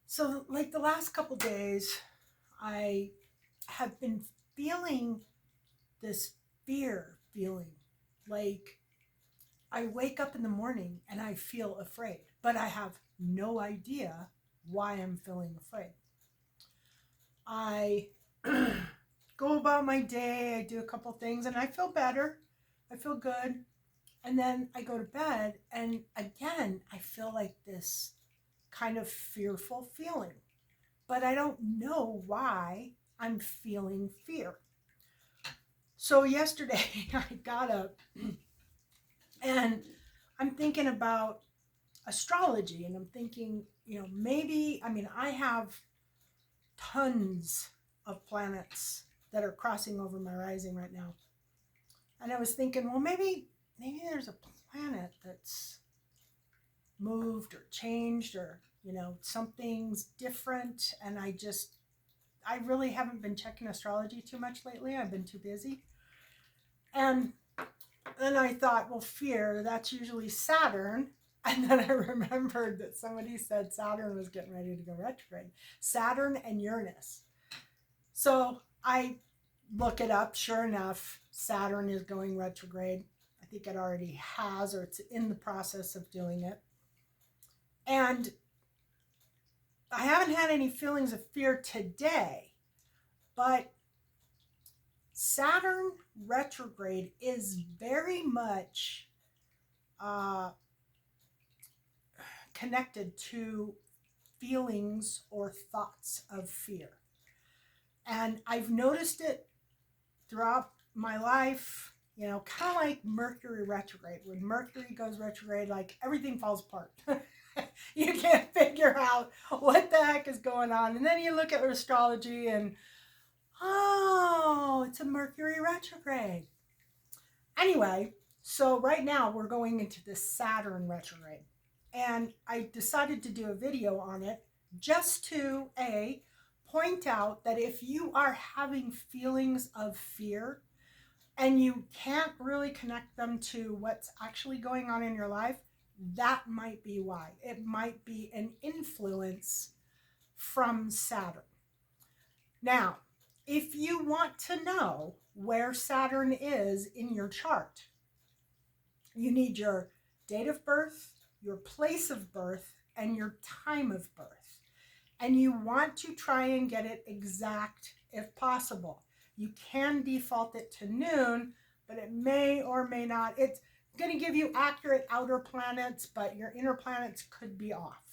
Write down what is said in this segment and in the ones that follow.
So, like the last couple days, I have been feeling this fear feeling. Like I wake up in the morning and I feel afraid, but I have no idea why I'm feeling afraid. I go about my day, I do a couple things, and I feel better. I feel good. And then I go to bed, and again, I feel like this kind of fearful feeling. But I don't know why I'm feeling fear. So yesterday I got up and I'm thinking about astrology, and I'm thinking, maybe, I have tons of planets that are crossing over my rising right now. And I was thinking, well, maybe there's a planet that's moved or changed, or something's different, and I really haven't been checking astrology too much lately. I've been too busy. And then I thought, well, fear, that's usually Saturn. And then I remembered that somebody said Saturn was getting ready to go retrograde. Saturn and Uranus. So I look it up. Sure enough, Saturn is going retrograde. I think it already has, or it's in the process of doing it. And I haven't had any feelings of fear today, but Saturn retrograde is very much connected to feelings or thoughts of fear. And I've noticed it throughout my life, kind of like Mercury retrograde. When Mercury goes retrograde, like everything falls apart. You can't figure out what the heck is going on. And then you look at astrology and, oh, it's a Mercury retrograde. Anyway, so right now we're going into this Saturn retrograde. And I decided to do a video on it just to, point out that if you are having feelings of fear and you can't really connect them to what's actually going on in your life, that might be why. It might be an influence from Saturn. Now, if you want to know where Saturn is in your chart, you need your date of birth, your place of birth, and your time of birth. And you want to try and get it exact if possible. You can default it to noon, but it may or may not. It's going to give you accurate outer planets, but your inner planets could be off.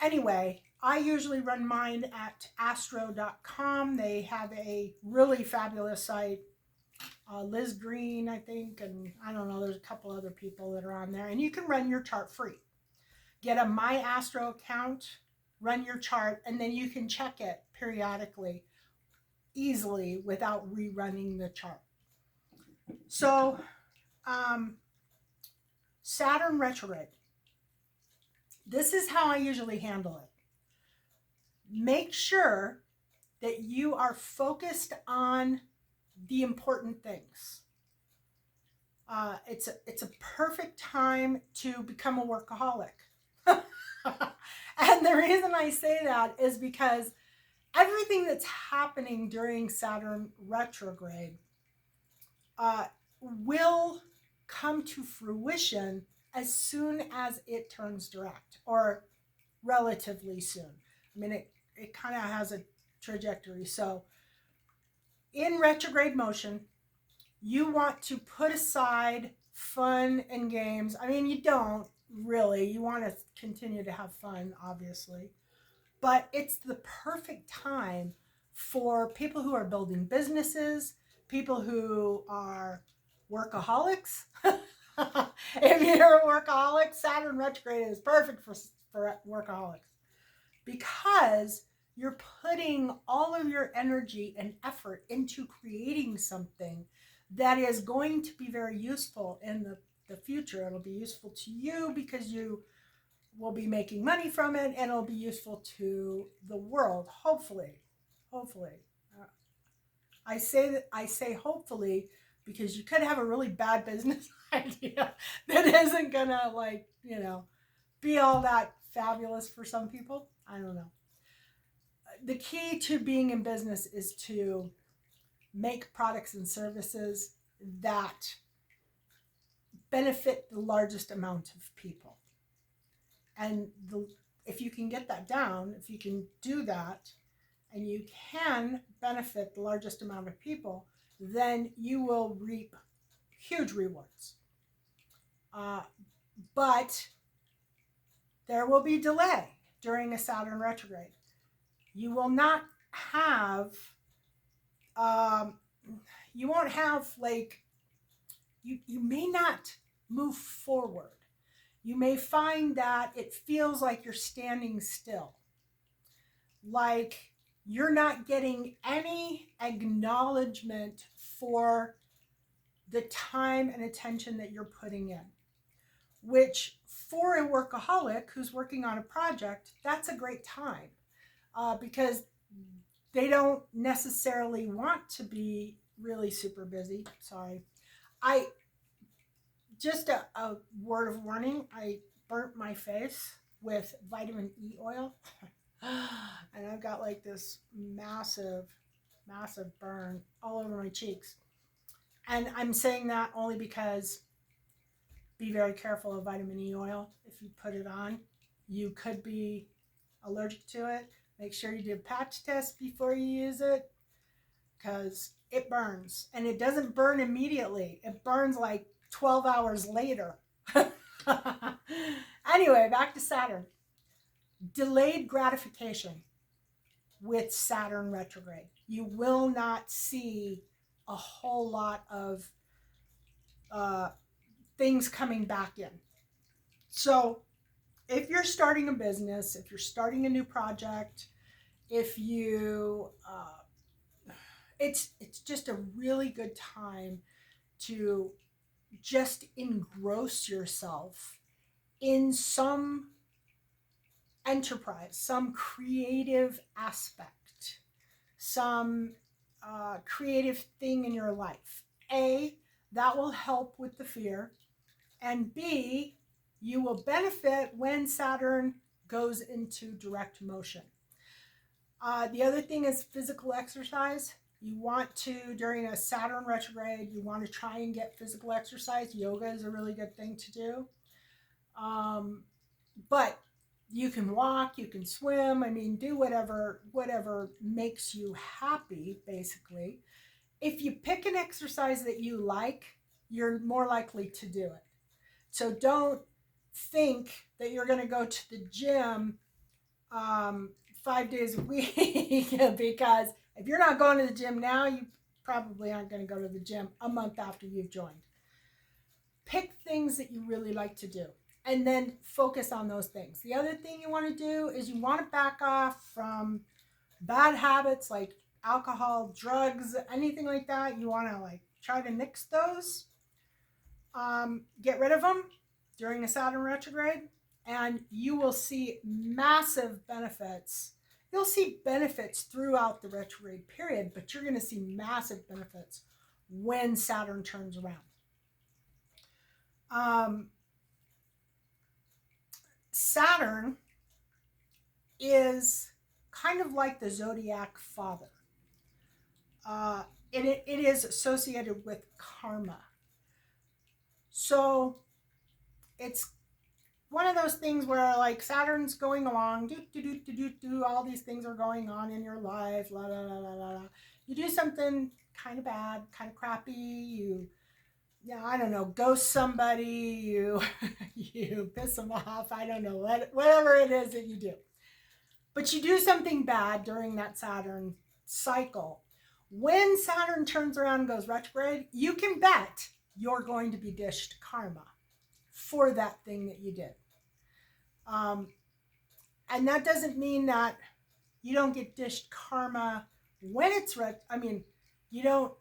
Anyway, I usually run mine at astro.com. They have a really fabulous site. Liz Green, I think, and I don't know, there's a couple other people that are on there. And you can run your chart free. Get a My Astro account, run your chart, and then you can check it periodically, easily, without rerunning the chart. So, Saturn retrograde. This is how I usually handle it. Make sure that you are focused on the important things. It's a perfect time to become a workaholic. And the reason I say that is because everything that's happening during Saturn retrograde will come to fruition as soon as it turns direct, or relatively soon. I mean, it kind of has a trajectory. So in retrograde motion, you want to put aside fun and games. I mean, you don't really. You want to continue to have fun, obviously. But it's the perfect time for people who are building businesses, people who are workaholics. If you're a workaholic, Saturn retrograde is perfect for workaholics, because you're putting all of your energy and effort into creating something that is going to be very useful in the future. It'll be useful to you because you will be making money from it, and it'll be useful to the world, hopefully. I say hopefully because you could have a really bad business idea that isn't gonna, be all that fabulous for some people. I don't know. The key to being in business is to make products and services that benefit the largest amount of people. And if you can get that down, if you can do that, and you can benefit the largest amount of people, then you will reap huge rewards. But there will be delay during a Saturn retrograde. You will not have, you won't have like, you may not move forward. You may find that it feels like you're standing still. Like you're not getting any acknowledgement for the time and attention that you're putting in, which for a workaholic who's working on a project, that's a great time because they don't necessarily want to be really super busy. Sorry. Just a word of warning, I burnt my face with vitamin E oil and I've got like this massive burn all over my cheeks. And I'm saying that only because be very careful of vitamin E oil. If you put it on, you could be allergic to it. Make sure you do a patch test before you use it because it burns. And it doesn't burn immediately. It burns like 12 hours later. Anyway, back to Saturn. Delayed gratification with Saturn retrograde. You will not see a whole lot of things coming back in. So if you're starting a business, if you're starting a new project, if you, it's just a really good time to just engross yourself in some enterprise, some creative aspect, some creative thing in your life. A, that will help with the fear. And B, you will benefit when Saturn goes into direct motion. The other thing is physical exercise. You want to, during a Saturn retrograde, you want to try and get physical exercise. Yoga is a really good thing to do. But you can walk, you can swim, I mean, do whatever makes you happy, basically. If you pick an exercise that you like, you're more likely to do it. So don't think that you're going to go to the gym 5 days a week because if you're not going to the gym now, you probably aren't going to go to the gym a month after you've joined. Pick things that you really like to do and then focus on those things. The other thing you want to do is you want to back off from bad habits like alcohol, drugs, anything like that. You want to like try to nix those. Get rid of them during a Saturn retrograde and you will see massive benefits. You'll see benefits throughout the retrograde period, but you're going to see massive benefits when Saturn turns around. Saturn is kind of like the zodiac father. It is associated with karma. So it's one of those things where like Saturn's going along, all these things are going on in your life, la la la la la. You do something kind of bad, kind of crappy, you I don't know, ghost somebody, you piss them off, I don't know, whatever it is that you do. But you do something bad during that Saturn cycle. When Saturn turns around and goes retrograde, you can bet you're going to be dished karma for that thing that you did. And that doesn't mean that you don't get dished karma when it's you don't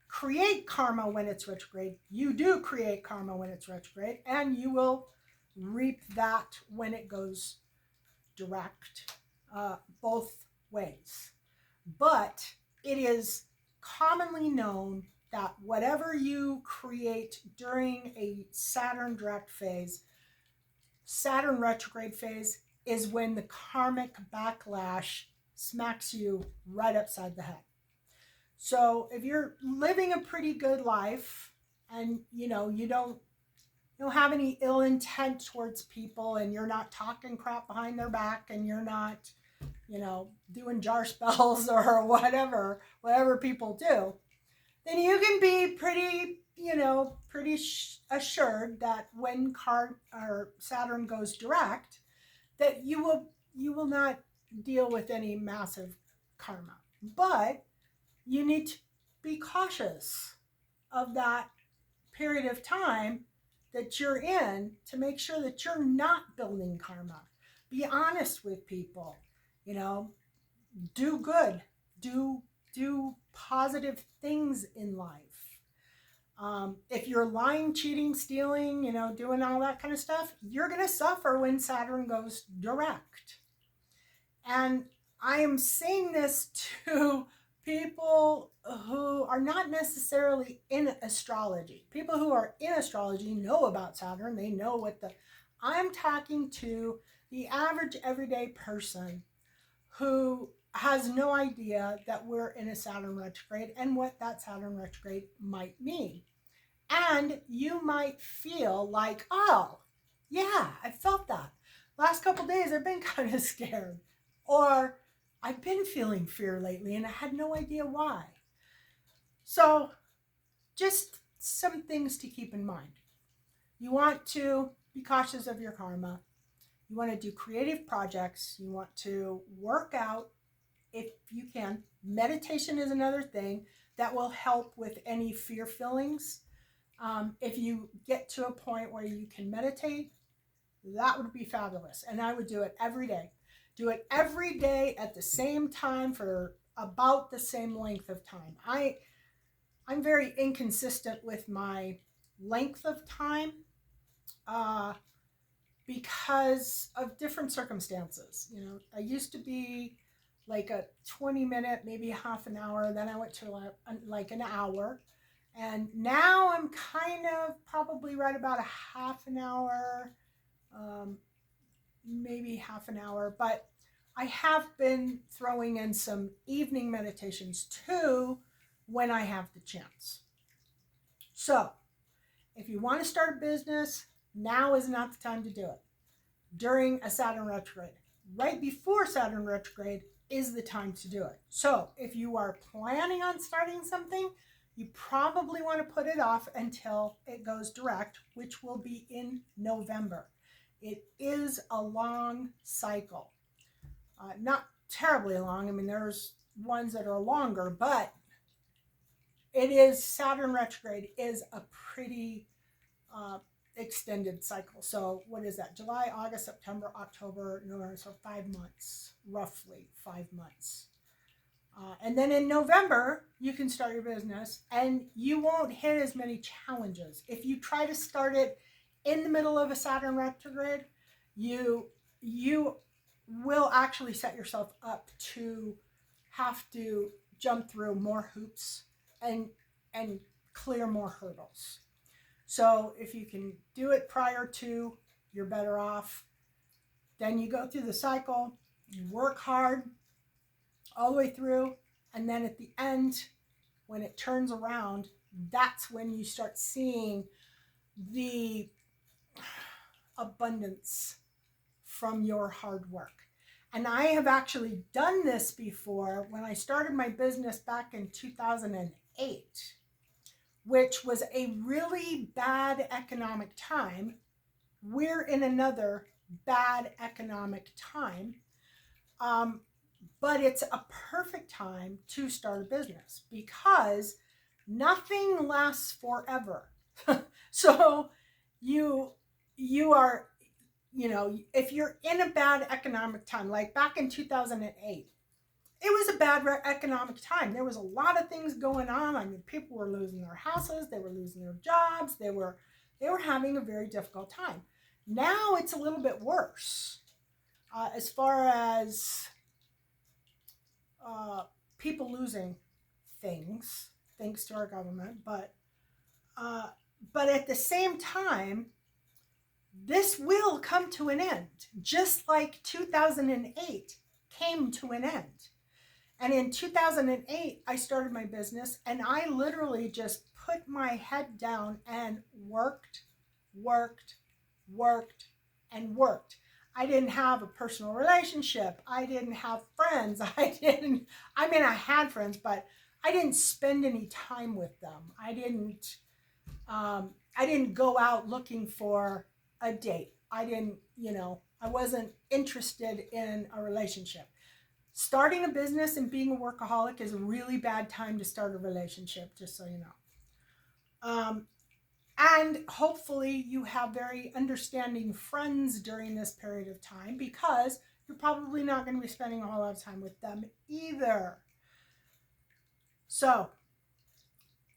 create karma when it's retrograde. You do create karma when it's retrograde, and you will reap that when it goes direct, both ways. But it is commonly known that whatever you create during a Saturn direct phase, Saturn retrograde phase is when the karmic backlash smacks you right upside the head. So if you're living a pretty good life and you don't have any ill intent towards people, and you're not talking crap behind their back, and you're not doing jar spells or whatever people do, then you can be pretty assured that when Saturn goes direct, that you will not deal with any massive karma. But you need to be cautious of that period of time that you're in to make sure that you're not building karma. Be honest with people. Do good. Do positive things in life. If you're lying, cheating, stealing, doing all that kind of stuff, you're going to suffer when Saturn goes direct. And I am saying this to people who are not necessarily in astrology. People who are in astrology know about Saturn. They know I'm talking to the average everyday person who has no idea that we're in a Saturn retrograde and what that Saturn retrograde might mean. And you might feel like, oh, yeah, I felt that. Last couple days, I've been kind of scared. Or I've been feeling fear lately and I had no idea why. So just some things to keep in mind. You want to be cautious of your karma. You want to do creative projects. You want to work out if you can. Meditation is another thing that will help with any fear feelings. If you get to a point where you can meditate, that would be fabulous. And I would do it every day. Do it every day at the same time for about the same length of time. I'm very inconsistent with my length of time because of different circumstances. I used to be like a 20-minute, maybe half an hour. Then I went to like an hour. And now I'm kind of probably right about a half an hour, maybe half an hour. But I have been throwing in some evening meditations too when I have the chance. So if you want to start a business, now is not the time to do it. During a Saturn retrograde. Right before Saturn retrograde is the time to do it. So if you are planning on starting something, you probably want to put it off until it goes direct, which will be in November. It is a long cycle. Not terribly long. I mean, there's ones that are longer, but Saturn retrograde is a pretty extended cycle. So what is that? July, August, September, October, November. So 5 months, roughly 5 months. And then in November, you can start your business and you won't hit as many challenges. If you try to start it in the middle of a Saturn retrograde, you will actually set yourself up to have to jump through more hoops and clear more hurdles. So if you can do it prior to, you're better off. Then you go through the cycle, you work hard all the way through, and then at the end, when it turns around, that's when you start seeing the abundance from your hard work. And I have actually done this before when I started my business back in 2008, which was a really bad economic time. We're in another bad economic time. But it's a perfect time to start a business because nothing lasts forever. So you are, if you're in a bad economic time, like back in 2008, it was a bad economic time. There was a lot of things going on. I mean, people were losing their houses, they were losing their jobs, they were having a very difficult time. Now it's a little bit worse as far as people losing things thanks to our government, but at the same time, this will come to an end, just like 2008 came to an end. And in 2008, I started my business, and I literally just put my head down and worked, worked, worked, and worked. I didn't have a personal relationship. I didn't have friends. I had friends, but I didn't spend any time with them. I didn't go out looking for a date. I wasn't interested in a relationship. Starting a business and being a workaholic is a really bad time to start a relationship, just so you know. And hopefully you have very understanding friends during this period of time, because you're probably not going to be spending a whole lot of time with them either. So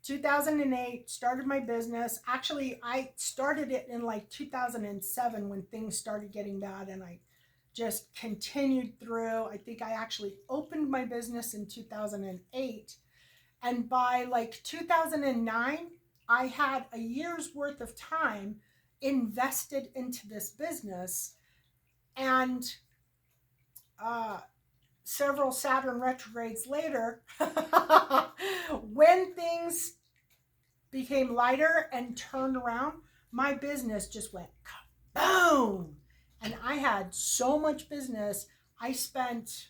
2008, started my business. Actually, I started it in like 2007 when things started getting bad, and I just continued through. I think I actually opened my business in 2008. And by like 2009, I had a year's worth of time invested into this business. And several Saturn retrogrades later, when things became lighter and turned around, my business just went boom. And I had so much business. I spent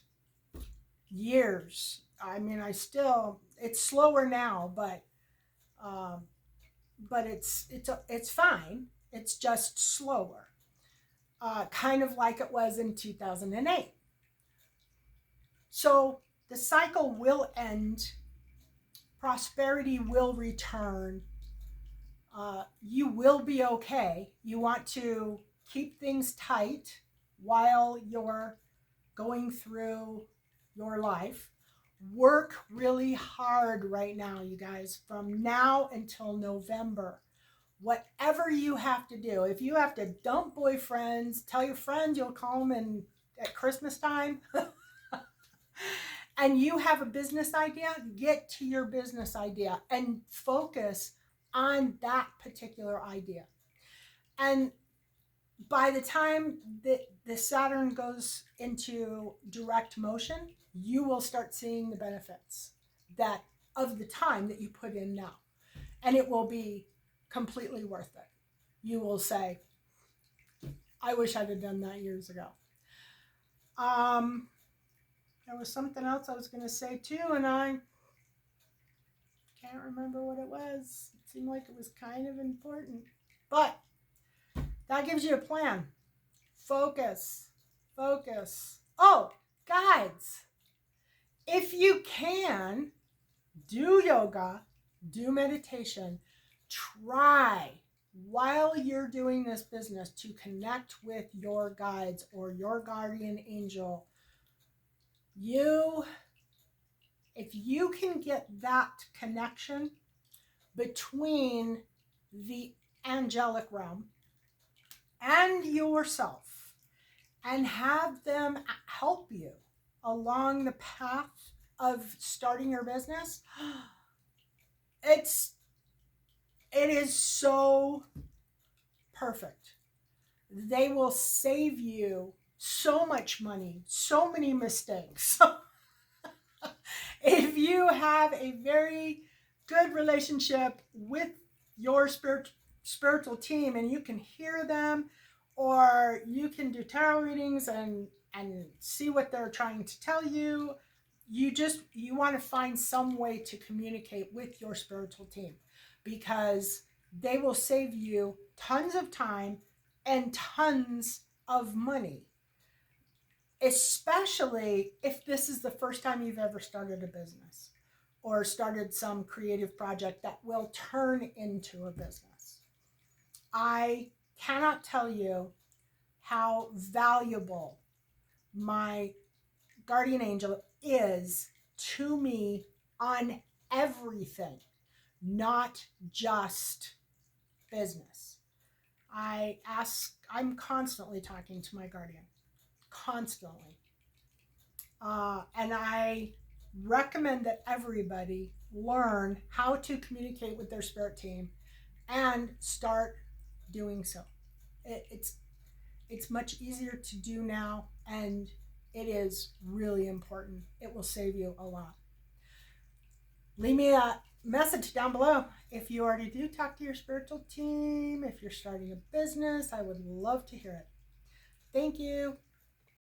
years. It's slower now, but it's fine. It's just slower, kind of like it was in 2008. So the cycle will end. Prosperity will return. You will be okay. You want to keep things tight while you're going through your life. Work really hard right now, you guys, from now until November. Whatever you have to do. If you have to dump boyfriends, tell your friends you'll call them at Christmas time. And you have a business idea, get to your business idea and focus on that particular idea. And by the time the Saturn goes into direct motion, you will start seeing the benefits of the time that you put in now. And it will be completely worth it. You will say, I wish I'd have done that years ago. There was something else I was going to say too, and I can't remember what it was. It seemed like it was kind of important. But that gives you a plan. Focus. Oh, guides. If you can, do yoga, do meditation. Try, while you're doing this business, to connect with your guides or your guardian angel. If you can get that connection between the angelic realm and yourself, and have them help you along the path of starting your business, it is so perfect. They will save you so much money, so many mistakes. If you have a very good relationship with your spiritual team, and you can hear them, or you can do tarot readings and see what they're trying to tell you, you want to find some way to communicate with your spiritual team, because they will save you tons of time and tons of money, especially if this is the first time you've ever started a business or started some creative project that will turn into a business. I cannot tell you how valuable my guardian angel is to me on everything, not just business. I'm constantly talking to my guardian, constantly. And I recommend that everybody learn how to communicate with their spirit team and start doing so. It's much easier to do now, and it is really important. It will save you a lot. Leave me a message down below if you already do talk to your spiritual team. If you're starting a business, I would love to hear it. Thank you.